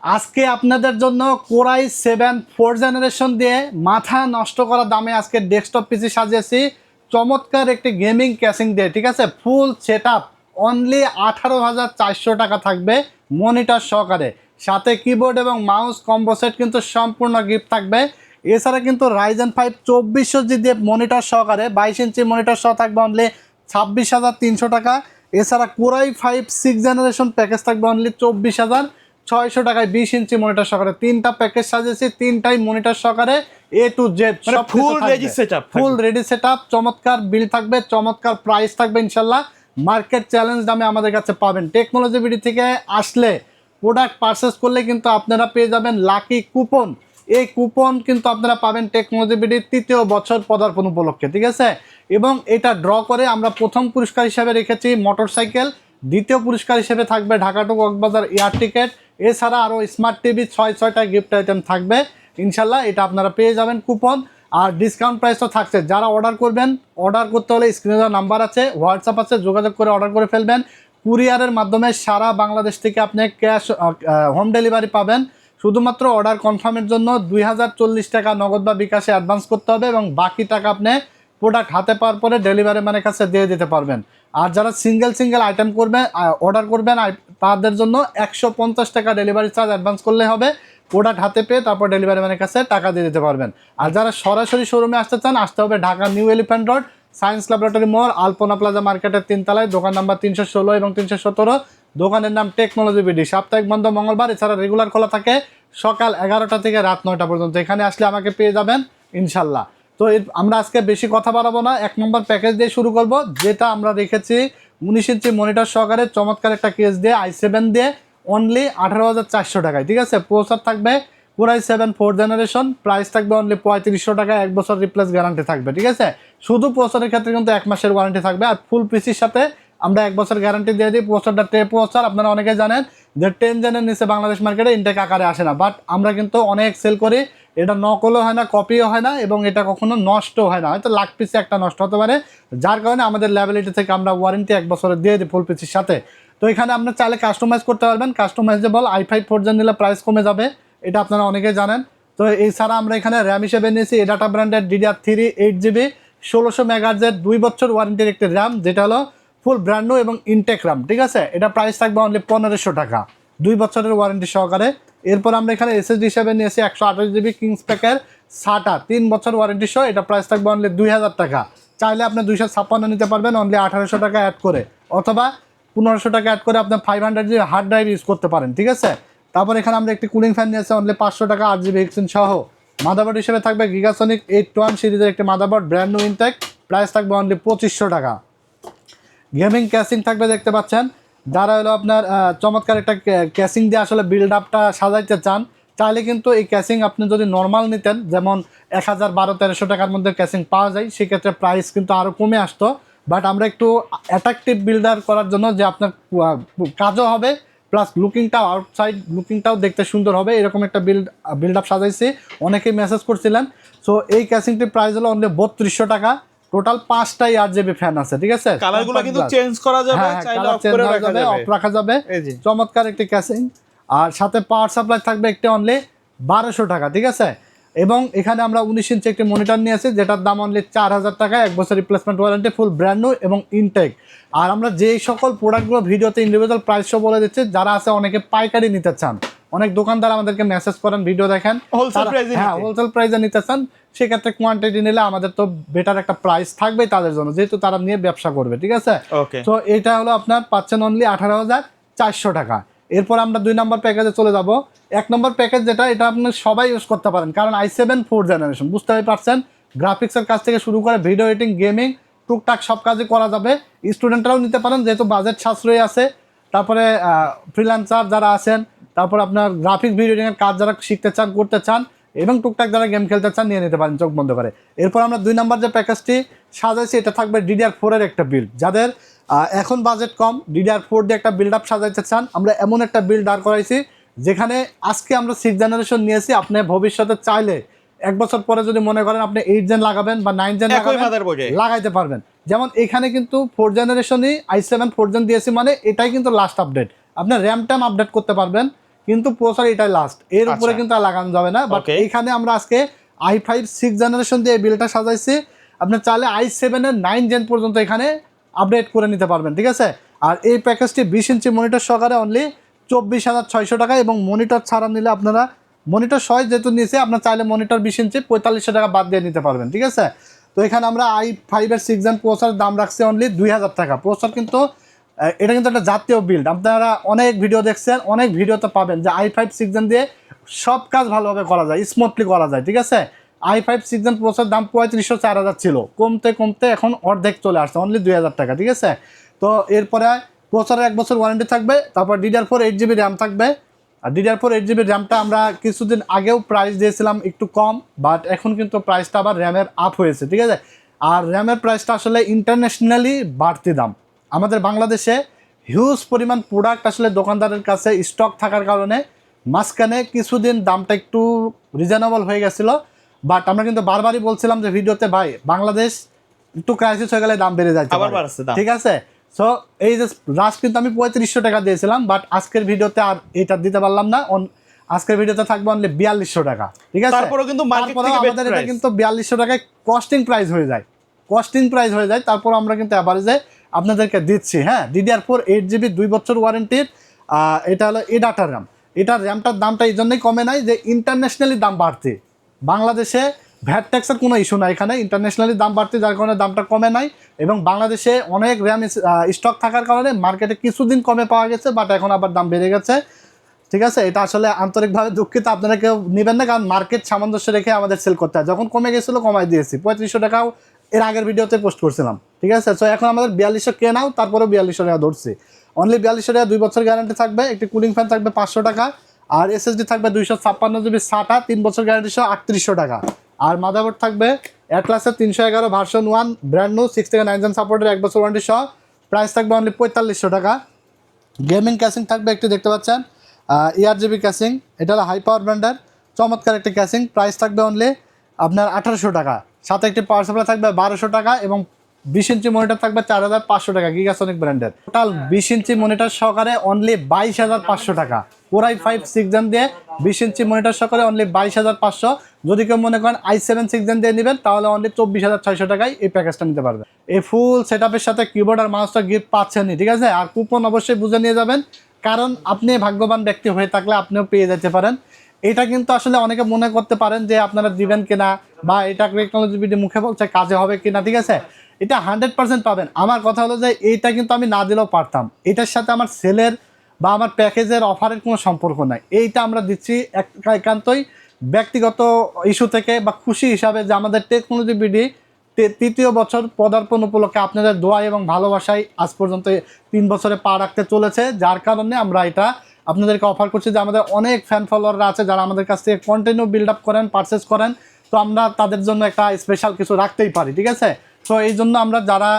আজকে আপনাদের জন্য কোরাই 7 4 জেনারেশন দিয়ে মাথা নষ্ট করা দামে আজকে ডেস্কটপ পিসি সাজিয়েছি চমৎকার একটি গেমিং ক্যাসিং দিয়ে, ঠিক আছে। ফুল সেটআপ অনলি 18,400 টাকা থাকবে মনিটর সহকারে, সাথে কিবোর্ড এবং মাউস কম্বো সেট কিন্তু সম্পূর্ণ গিফট থাকবে। এছাড়া কিন্তু রাইজেন 5 2400 দিয়ে মনিটর সহকারে 22 ইঞ্চি মনিটর সহ থাকবে অনলি 26,300 টাকা। এছাড়া কোরাই 5 6 জেনারেশন প্যাকেজ থাকবে অনলি 24,600 টাকায় 20 ইঞ্চি মনিটর সহকারে। তিনটা প্যাকেজ সাজিয়েছি, তিনটাই মনিটর সহকারে A to Z সব full ready setup, full ready setup, চমৎকার বিল থাকবে, চমৎকার প্রাইস থাকবে ইনশাল্লাহ। মার্কেট চ্যালেঞ্জ দামে আমাদের কাছে পাবেন। টেকনোলজি বিডি থেকে আসলে প্রোডাক্ট পারচেস করলে কিন্তু আপনারা পেয়ে যাবেন লাকি কুপন। এই কুপন কিন্তু আপনারা পাবেন টেকনোলজি বিডির 3য় বছর পদার্পণ উপলক্ষে, ঠিক আছে। এবং এটা ড্র করে আমরা প্রথম পুরস্কার হিসাবে রেখেছি মোটরসাইকেল, দ্বিতীয় পুরস্কার হিসেবে থাকবে Dhaka two Cox's Bazar air ticket, এছাড়া আরও স্মার্ট টিভি 6টা গিফট আইটেম থাকবে ইনশাল্লাহ। এটা আপনারা পেয়ে যাবেন কুপন, আর ডিসকাউন্ট প্রাইস তো থাকছে। যারা অর্ডার করবেন, অর্ডার করতে হলে স্ক্রিনে দেওয়া নাম্বার আছে, হোয়াটসঅ্যাপ আছে, যোগাযোগ করে অর্ডার করে ফেলবেন। কুরিয়ারের মাধ্যমে সারা বাংলাদেশ থেকে আপনি ক্যাশ হোম ডেলিভারি পাবেন। শুধুমাত্র অর্ডার কনফার্মের জন্য 2040 টাকা নগদ বা বিকাশে অ্যাডভান্স করতে হবে এবং বাকি টাকা আপনি প্রোডাক্ট হাতে পাওয়ার পরে ডেলিভারি ম্যানের কাছে দিয়ে দিতে পারবেন। আর যারা সিঙ্গেল আইটেম করবেন, অর্ডার করবেন, তাদের জন্য 150 টাকা ডেলিভারি চার্জ অ্যাডভান্স করলে হবে। প্রোডাক্ট হাতে পেয়ে তারপর ডেলিভারি ম্যানের কাছে টাকা দিয়ে দিতে পারবেন। আর যারা সরাসরি শোরুমে আসতে চান, আসতে হবে Dhaka new elephant road, science laboratory মোড়, আলপনা প্লাজা মার্কেটের 3 তলায়, দোকান নাম্বার 316 এবং 317। দোকানের নাম টেকনোলজি বিডি। সাপ্তাহিক বন্ধ মঙ্গলবার, এছাড়া রেগুলার খোলা থাকে সকাল 11টা থেকে রাত 9টা পর্যন্ত। এখানে আসলে আমাকে পেয়ে যাবেন ইনশাল্লাহ। তো আমরা আজকে বেশি কথা বাড়াবো না, 1 নম্বর প্যাকেজ দিয়ে শুরু করব, যেটা আমরা রেখেছি 19 ইঞ্চি মনিটর সহকারে চমৎকার একটা কেস দিয়ে i7 দিয়ে অনলি 18,400 টাকায়, ঠিক আছে। প্রসেসর থাকবে কোরাই 7 4 জেনারেশন, প্রাইস থাকবে অনলি 3500 টাকা, 1 বছর রিপ্লেস গ্যারান্টি থাকবে, ঠিক আছে। শুধু প্রসেসরের ক্ষেত্রে কিন্তু 1 মাসের ওয়ারেন্টি থাকবে, আর ফুল পিসির সাথে আমরা 1 বছর গ্যারান্টি দিয়ে দিই। প্রসেসরটা ট্রে প্রসেসর, আপনারা অনেকে জানেন যে 10 জেনের নিচে বাংলাদেশ মার্কেটে ইনটেক আকারে আসে না, বাট আমরা কিন্তু অনেক সেল করি। এটা নকলও হয় না, কপিও হয় না, এবং এটা কখনো নষ্টও হয় না। হয়তো লাখ পিসে একটা নষ্ট হতে পারে, যার কারণে আমাদের ল্যাবিলিটি থেকে আমরা ওয়ারেন্টি 1 বছরের দিয়ে দিই ফুল পিসির সাথে। তো এখানে আপনার চাইলে কাস্টমাইজ করতে পারবেন। কাস্টমাইজেবল i5 4 জেন নিলে প্রাইস কমে যাবে, এটা আপনারা অনেকেই জানেন। তো এছাড়া আমরা এখানে র্যাম হিসেবে নিয়েছি এডাটা ব্র্যান্ডের DDR3 8GB 1600 মেগাহার্টজের 2 বছর ওয়ারেন্টির একটি র্যাম, যেটা হলো ফুল ব্র্যান্ড নিউ এবং ইনটেক র্যাম, ঠিক আছে। এটা প্রাইস থাকবে অনলি 1500 টাকা, 2 বছরের ওয়ারেন্টি সহকারে। এরপর আমরা এখানে SSD হিসেবে নিয়েছি 128GB কিংস প্যাকের SATA 3 বছর ওয়ারেন্টি সহ, এটা প্রাইস থাকবে অনলি 2000 টাকা। চাইলে আপনি 256 নিতে পারবেন অনলি 1800 টাকা অ্যাড করে, অথবা 1500 টাকা অ্যাড করে আপনি 500GB হার্ড ড্রাইভ ইউজ করতে পারেন, ঠিক আছে। তারপর এখানে আমরা একটি কুলিং ফ্যান নিয়েছি অনলি 500 টাকা 8GB এক্সচেঞ্জ সহ। মাদারবোর্ড হিসেবে থাকবে গিগাসনিক 821 সিরিজের একটি motherboard, brand new intact, price থাকবে অনলি 2500 টাকা। গেমিং ক্যাসিং থাকবে, দেখতে পাচ্ছেন। যারা হলো আপনার চমৎকার একটা ক্যাসিং দিয়ে আসলে বিল্ড আপটা সাজাইতে চান, তাহলে কিন্তু এই ক্যাসিং আপনি যদি নর্মাল নিতেন, যেমন 1012-1300 টাকার মধ্যে ক্যাসিং পাওয়া যায়, সেক্ষেত্রে প্রাইস কিন্তু আরও কমে আসতো। বাট আমরা একটু অ্যাট্রাকটিভ বিল্ডার করার জন্য, যে আপনার কাজও হবে প্লাস লুকিংটাও, আউটসাইড লুকিংটাও দেখতে সুন্দর হবে, এরকম একটা বিল্ড আপ সাজাইছি। অনেকেই মেসেজ করছিলেন। সো এই ক্যাসিংটির প্রাইস হলো অনলি 3200 টাকা। টোটাল 5টাই RGB ফ্যান আছে, ঠিক আছে। কালারগুলো কিন্তু চেঞ্জ করা যাবে, চাইলে অফ করে রাখা যাবে, অফ রাখা যাবে। চমৎকার একটি ক্যাসিং, আর সাথে পাওয়ার সাপ্লাই থাকবে একটি অনলি 1200 টাকা, ঠিক আছে। এবং এখানে আমরা 19 ইঞ্চি একটি মনিটর নিয়েছি, যেটার দাম অনলি 4000 টাকা, 1 বছর রিপ্লেসমেন্ট ওয়ারেন্টি, ফুল ব্র্যান্ড নিউ এবং ইনটেক। আর আমরা যেই সকল প্রোডাক্টগুলো ভিডিওতে ইন্ডিভিজুয়াল প্রাইসও বলে দিচ্ছি, যারা আছে অনেকে পাইকারি নিতে চান, অনেক দোকানদার আমাদেরকে মেসেজ করেন, ভিডিও দেখেন, হোলসেল প্রাইসে নিতে চান, সেক্ষেত্রে কোয়ান্টিটি নিলে আমাদের তো বেটার একটা প্রাইস থাকবেই তাদের জন্য, যেহেতু তারা নিয়ে ব্যবসা করবে, ঠিক আছে। তো এটা হলো আপনার পাচ্ছেন অনলি 18,400 টাকা। এরপর আমরা 2 নম্বর প্যাকেজে চলে যাব। 1 নম্বর প্যাকেজ যেটা, এটা আপনি সবাই ইউজ করতে পারেন, কারণ i7 4 জেনারেশন, বুঝতে পারছেন। গ্রাফিক্সের কাজ থেকে শুরু করে ভিডিও এডিটিং, গেমিং, টুকটাক সব কাজই করা যাবে। স্টুডেন্টরাও নিতে পারেন, যেহেতু বাজেট সাশ্রয়ী আছে। তারপরে ফ্রিল্যান্সার যারা আছেন, তারপর আপনার গ্রাফিক ভিডিও এডিটিংয়ের কাজ যারা শিখতে চান, করতে চান, এবং টুকটাক যারা গেম খেলতে চান, নিয়ে নিতে পারেন চোখ বন্ধ করে। এরপর আমরা 2 নম্বর যে প্যাকেজটি সাজাইছি, এটা থাকবে DDR4 এর একটা বিল্ড। যাদের এখন বাজেট কম, DDR4 দিয়ে একটা বিল্ড আপ সাজাইতে চান, আমরা এমন একটা বিল্ড দাঁড় করাইছি, যেখানে আজকে আমরা 6 জেনারেশন নিয়েছি। আপনি ভবিষ্যতে চাইলে 1 বছর পরে যদি মনে করেন আপনি 8 জেন লাগাবেন বা 9 জেন লাগাইতে পারবেন। যেমন এখানে কিন্তু 4 জেনারেশনই i7 4 জেন দিয়েছি, মানে এটাই কিন্তু লাস্ট আপডেট। আপনি র্যাম ট্যাম আপডেট করতে পারবেন, কিন্তু প্রসেসর এটাই লাস্ট, এর উপরে আচ্ছা। কিন্তু আর লাগানো যাবে না। But Okay. এইখানে আমরা আজকে i5 6 জেনারেশন দিয়ে বিলটা সাজাইছি, আপনি চাইলে i7 এর 9 জেন পর্যন্ত এখানে আপডেট করে নিতে পারবেন, ঠিক আছে। আর এই প্যাকেজটি 20 ইঞ্চি মনিটর সহকারে অনলি 24,600 টাকা, এবং মনিটর ছাড়া নিলে আপনারা মনিটর সহ যেহেতু নিয়েছে, আপনার চাইলে মনিটর 20 ইঞ্চি 4500 টাকা বাদ দিয়ে নিতে পারবেন, ঠিক আছে। তো এখানে আমরা i5 এর 6 জেন প্রসেসর দাম রাখছি অনলি 2000 টাকা। প্রসেসর কিন্তু এটা কিন্তু একটা জাতীয় বিল্ড, আপনারা অনেক ভিডিও দেখছেন, অনেক ভিডিওতে পাবেন যে i5 6 জেন দিয়ে সব কাজ ভালোভাবে করা যায়, স্মুথলি করা যায়, ঠিক আছে। i5 6 জেন প্রসেসর দাম 3500 4000 ছিল, কমতে কমতে এখন অর্ধেক চলে আসছে, অনলি 2000 টাকা, ঠিক আছে। তো এরপরে প্রসেসরের 1 বছর ওয়ারেন্টি থাকবে, তারপর DDR4 8GB র্যাম থাকবে। আর DDR4 8GB র্যামটা আমরা কিছুদিন আগেও প্রাইস দিয়েছিলাম একটু কম, বাট এখন কিন্তু প্রাইসটা আবার র্যামের আপ হয়েছে, ঠিক আছে। আর র্যামের প্রাইসটা আসলে ইন্টারন্যাশনালি বাড়তি দাম, আমাদের বাংলাদেশে হিউজ পরিমাণ প্রোডাক্ট আসলে দোকানদারের কাছে স্টক থাকার কারণে মাঝখানে কিছুদিন দামটা একটু রিজনেবল হয়ে গেছিলো। বাট আমরা কিন্তু বারবারই বলছিলাম যে ভিডিওতে, ভাই বাংলাদেশ একটু ক্রাইসিস হয়ে গেলে দাম বেড়ে যায়, আবার বাড়ছে দাম। ঠিক আছে। সো এই যে লাস্ট কিন্তু আমি 3500 টাকা দিয়েছিলাম, বাট আজকের ভিডিওতে আর এটা দিতে পারলাম না, আজকের ভিডিওতে থাকবে অনলি 4200 টাকা, ঠিক আছে। তারপরেও কিন্তু মার্কেট তারপরেও থেকে আমাদের এটা কিন্তু 4200 টাকায় কস্টিং প্রাইস হয়ে যায়, কস্টিং প্রাইস হয়ে যায়। তারপর আমরা কিন্তু অ্যাভারেজে আপনাদেরকে দিচ্ছি, হ্যাঁ। DDR4 8GB 2 বছর ওয়ারেন্টির, এটা হলো এ ডাটা র্যাম। এটার র্যামটার দামটা এই জন্যই কমে নাই যে ইন্টারন্যাশনালি দাম বাড়তি, বাংলাদেশে ভ্যাট ট্যাক্সের কোনো ইস্যু নাই, এখানে ইন্টারন্যাশনালি দাম বাড়তি, যার কারণে দামটা কমে নাই। এবং বাংলাদেশে অনেক র্যাম স্টক থাকার কারণে মার্কেটে কিছুদিন কমে পাওয়া গেছে, বাট এখন আবার দাম বেড়ে গেছে, ঠিক আছে। এটা আসলে আন্তরিকভাবে দুঃখিত, আপনারা কেউ নেবেন না, কারণ মার্কেট সামঞ্জস্য রেখে আমাদের সেল করতে হয়। যখন কমে গেছিলো কমাই দিয়েছি, 3500 টাকাও এর আগের ভিডিওতে পোস্ট করছিলাম, ঠিক আছে। সো এখন আমাদের 4200 কেনাও, তারপরেও 4200 টাকা ধরছি, অনলি 4200 টাকা। 2 বছর গ্যারান্টি থাকবে, একটি কুলিং ফ্যান থাকবে 500 টাকা, আর SSD থাকবে 256GB SATA 3 বছর গ্যারান্টি সহ 3800 টাকা। আর মাদারবোর্ড থাকবে অ্যাটলাসের 311 ভার্সন 1 ব্র্যান্ড নিউ 6 থেকে 9 জেন সাপোর্টের 1 বছর ওয়ারেন্টি সহ, প্রাইস থাকবে অনলি 4500 টাকা। গেমিং ক্যাসিং থাকবে, একটি দেখতে পাচ্ছেন ERGB ক্যাসিং, এটা হলো হাই পাওয়ার ব্র্যান্ডের চমৎকার একটি ক্যাসিং, প্রাইস থাকবে অনলি আপনার 1800 টাকা। সাথে একটি পাওয়ার সাপ্লাই থাকবে 1200 টাকা, এবং 20 ইঞ্চি মনিটর থাকবে 4500 টাকা গিগাসনিক ব্র্যান্ডের। টোটাল 20 ইঞ্চি মনিটর সহকারে অনলি 22500 টাকা। Core i5 6 জেন দিয়ে 20 ইঞ্চি মনিটর সহকারে অনলি 22500। যদি কেউ মনে করেন i7 6 জেন দিয়ে নেবেন, তাহলে অনলি 24600 টাকায় এই প্যাকেজটা নিতে পারবেন। এই ফুল সেটআপের সাথে কিবোর্ড আর মাউসটা গিফট পাচ্ছেনই, ঠিক আছে। আর কুপন অবশ্যই বুঝে নিয়ে যাবেন, কারণ আপনি ভাগ্যবান ব্যক্তি হয়ে থাকলে আপনিও পেয়ে যেতে পারেন। এটা কিন্তু আসলে অনেকে মনে করতে পারেন যে আপনারা দিবেন কিনা, বা এটা টেকনোলজি ভিডিও মুখে বলছে কাজে হবে কিনা, ঠিক আছে। এটা 100% পাবেন। আমার কথা হলো যে এইটা কিন্তু আমি না দিলেও পারতাম, এটার সাথে আমার সেলের বা আমার প্যাকেজের অফারের কোনো সম্পর্ক নাই। এইটা আমরা দিচ্ছি একান্তই ব্যক্তিগত ইস্যু থেকে বা খুশি হিসাবে, যে আমাদের টেকনোলজি বিডি 3য় বছর পদার্পণ উপলক্ষে আপনাদের দোয়া এবং ভালোবাসায় আজ পর্যন্ত 3 বছরে পা রাখতে চলেছে, যার কারণে আমরা এটা আপনাদেরকে অফার করছি। যে আমাদের অনেক ফ্যান ফলোয়াররা আছে যারা আমাদের কাছ থেকে কন্টিনিউ বিল্ড আপ করেন, পারচেস করেন, তো আমরা তাদের জন্য একটা স্পেশাল কিছু রাখতেই পারি, ঠিক আছে। তো এই জন্য আমরা যারা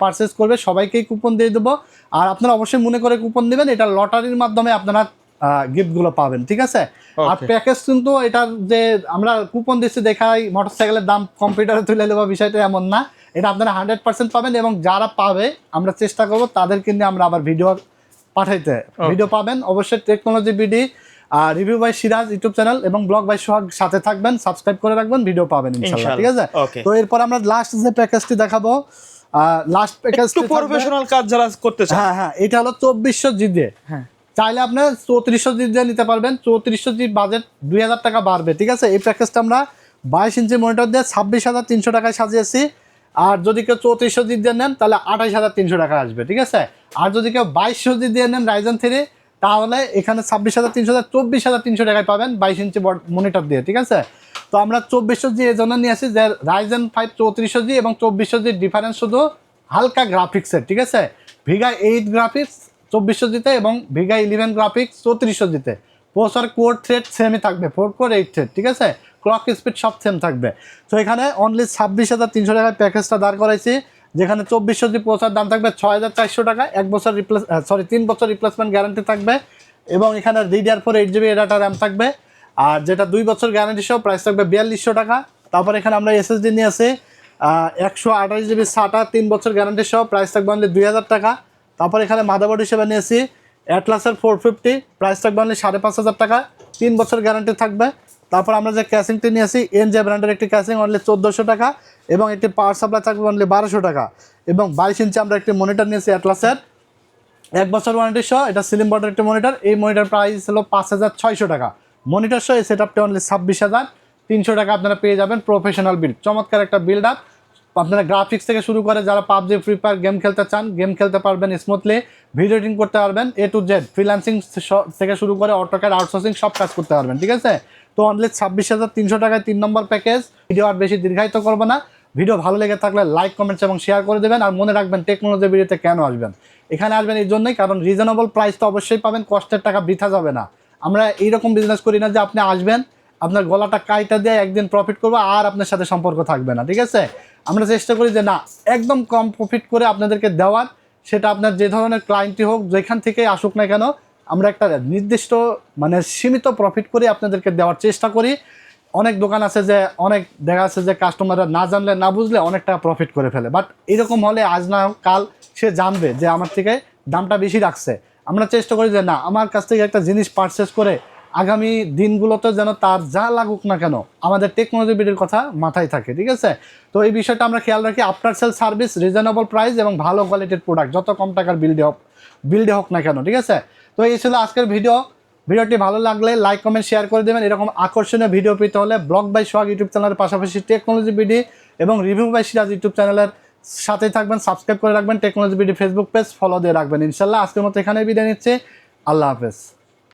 পারচেস করবে সবাইকেই কুপন দিয়ে দেবো। আর আপনারা অবশ্যই মনে করে কুপন নেবেন, এটা লটারির মাধ্যমে আপনারা গিফটগুলো পাবেন, ঠিক আছে। আর প্যাকেজ কিন্তু এটার যে আমরা কুপন দিচ্ছি দেখাই মোটরসাইকেলের দাম কম্পিউটারে তুলে নেবো, বিষয়টা এমন না। এটা আপনারা 100% পাবেন, এবং যারা পাবে আমরা চেষ্টা করবো তাদেরকে নিয়ে আমরা আবার ভিডিও পাঠাইতে, ভিডিও পাবেন অবশ্যই। Technology BD review by Siraj YouTube channel এবং ব্লগ বাই সোহাগ সাথে থাকবেন, সাবস্ক্রাইব করে রাখবেন, ভিডিও পাবেন ইনশাআল্লাহ, ঠিক আছে। তো এরপর আমরা লাস্ট যে প্যাকেজটি দেখাবো, লাস্ট প্যাকেজ একটু প্রফেশনাল কাজ যারা করতে চায়, হ্যাঁ, এটা হলো 2400 জি দিয়ে, চাইলে আপনার 3400 জি দিয়ে নিতে পারবেন। 3400 জি বাজেট 2000 টাকা বাড়বে, ঠিক আছে। এই প্যাকেজটা আমরা 22 ইঞ্চি মনিটর দিয়ে 26,300 টাকায় সাজিয়েছি। আর যদি কেউ 3400 জি দিয়ে নেন তাহলে 28,300 টাকা আসবে, ঠিক আছে। আর যদি কেউ 2200 জি দিয়ে নেন Ryzen 3, তাহলে এখানে 26,300 24,300 টাকায় পাবেন 22 ইঞ্চি মনিটর দিয়ে, ঠিক আছে। তো আমরা 2400 জি এই জন্য নিয়ে আসি যে Ryzen 5 3400 জি এবং 2400 জি ডিফারেন্স শুধু হালকা গ্রাফিক্সের, ঠিক আছে। ভিগা 8 গ্রাফিক্স 2400 জিতে এবং ভিগা 11 গ্রাফিক্স 3400 জিতে। প্রসেসর কোর থ্রেড সেমই থাকবে, 4 কোর 8 থ্রেড, ঠিক আছে। ক্লক স্পিড সব সেম থাকবে। তো এখানে অনলি 26,300 টাকায় প্যাকেজটা দাঁড় করাইছি, যেখানে 2400 জি প্রসেসর দাম থাকবে 6,400 টাকা, 3 বছর রিপ্লেসমেন্ট গ্যারান্টি থাকবে, এবং এখানে DDR4 8GB ডাটা র্যাম থাকবে। আর যেটা 2 বছর গ্যারান্টি সহ প্রাইস থাকবে 4200 টাকা। তারপর এখানে আমরা SSD নিয়ে আসি 128GB SATA 3 বছর গ্যারান্টি সহ, প্রাইস থাকবে অনলি 2000 টাকা। তারপর এখানে মাদারবোর্ড হিসেবে নিয়েছি অ্যাটলাসের 450 প্রাইস থাকবে অনলি 5,500 টাকা, 3 বছর গ্যারান্টি থাকবে। তারপর আমরা যে ক্যাসিংটি নিয়েছি এনজে ব্র্যান্ডের একটি ক্যাসিং অনলি 1400 টাকা এবং একটি পাওয়ার সাপ্লাই থাকবে অনলি 1200 টাকা। এবং 22 ইঞ্চি আমরা একটি মনিটর নিয়েছি অ্যাটলাসের, 1 বছর ওয়ারেন্টি সহ, এটা সিলিম বর্ডের একটি মনিটর। এই মনিটর প্রাইস হলো 5,600 টাকা। মনিটর সহ এই সেটআপটি অনলি 26,300 টাকা আপনারা পেয়ে যাবেন। প্রফেশনাল বিল্ড, চমৎকার একটা বিল্ড আপ। আপনারা গ্রাফিক্স থেকে শুরু করে যারা পাবজি ফ্রি ফায়ার গেম খেলতে চান, গেম খেলতে পারবেন স্মুথলি, ভিডিও এডিটিং করতে পারবেন, এ টু জেড ফ্রিল্যান্সিং থেকে শুরু করে অটোক্যাড আউটসোর্সিং সব কাজ করতে পারবেন, ঠিক আছে। তো অনলি 26,300 টাকায় 3 নম্বর প্যাকেজ। ভিডিও আর বেশি দীর্ঘায়িত করবো না। ভিডিও ভালো লেগে থাকলে লাইক, কমেন্টস এবং শেয়ার করে দেবেন। আর মনে রাখবেন টেকনোলজি ভিডিওতে কেন আসবেন, এখানে আসবেন এই জন্যই, কারণ রিজনেবল প্রাইস তো অবশ্যই পাবেন, কষ্টের টাকা বৃথা যাবে না। আমরা এইরকম বিজনেস করি না যে আপনি আসবেন, আপনার গলাটা কাইটা দিয়ে একদিন প্রফিট করবো আর আপনার সাথে সম্পর্ক থাকবে না, ঠিক আছে। আমরা চেষ্টা করি যে না, একদম কম প্রফিট করে আপনাদেরকে দেওয়ার, সেটা আপনার যে ধরনের ক্লায়েন্টই হোক, যেখান থেকে আসুক না কেন, আমরা একটা নির্দিষ্ট মানে সীমিত প্রফিট করে আপনাদেরকে দেওয়ার চেষ্টা করি। অনেক দোকান আছে যে অনেক দেখা যাচ্ছে যে কাস্টমাররা না জানলে না বুঝলে অনেক টাকা প্রফিট করে ফেলে, বাট এরকম হলে আজ না হোক কাল সে জানবে যে আমার থেকে দামটা বেশি রাখছে। আমরা চেষ্টা করি যে না, আমার কাছ থেকে একটা জিনিস পারচেস করে আগামী দিনগুলোতে যেন তার যা লাগুক না কেন আমাদের টেকনোলজি বিডির কথা মাথায় থাকে, ঠিক আছে। তো এই বিষয়টা আমরা খেয়াল রাখি। After sale service, reasonable price এবং ভালো কোয়ালিটির প্রোডাক্ট, যত কম টাকার বিল্ডে হোক না কেন, ঠিক আছে। তো এই ছিল আজকের ভিডিওটি ভালো লাগলে লাইক, কমেন্ট, শেয়ার করে দেবেন। এরকম আকর্ষণীয় ভিডিও পেতে হলে ব্লগ বাই সোহাগ ইউটিউব চ্যানেলের পাশাপাশি টেকনোলজি বিডি এবং রিভিউ বাই সিরাজ ইউটিউব চ্যানেলের সাথেই থাকবেন, সাবস্ক্রাইব করে রাখবেন। Technology BD Facebook page follow দিয়ে রাখবেন। ইনশাল্লাহ আজকের মতো এখানেই বিদায় নিচ্ছে। আল্লাহ হাফেজ।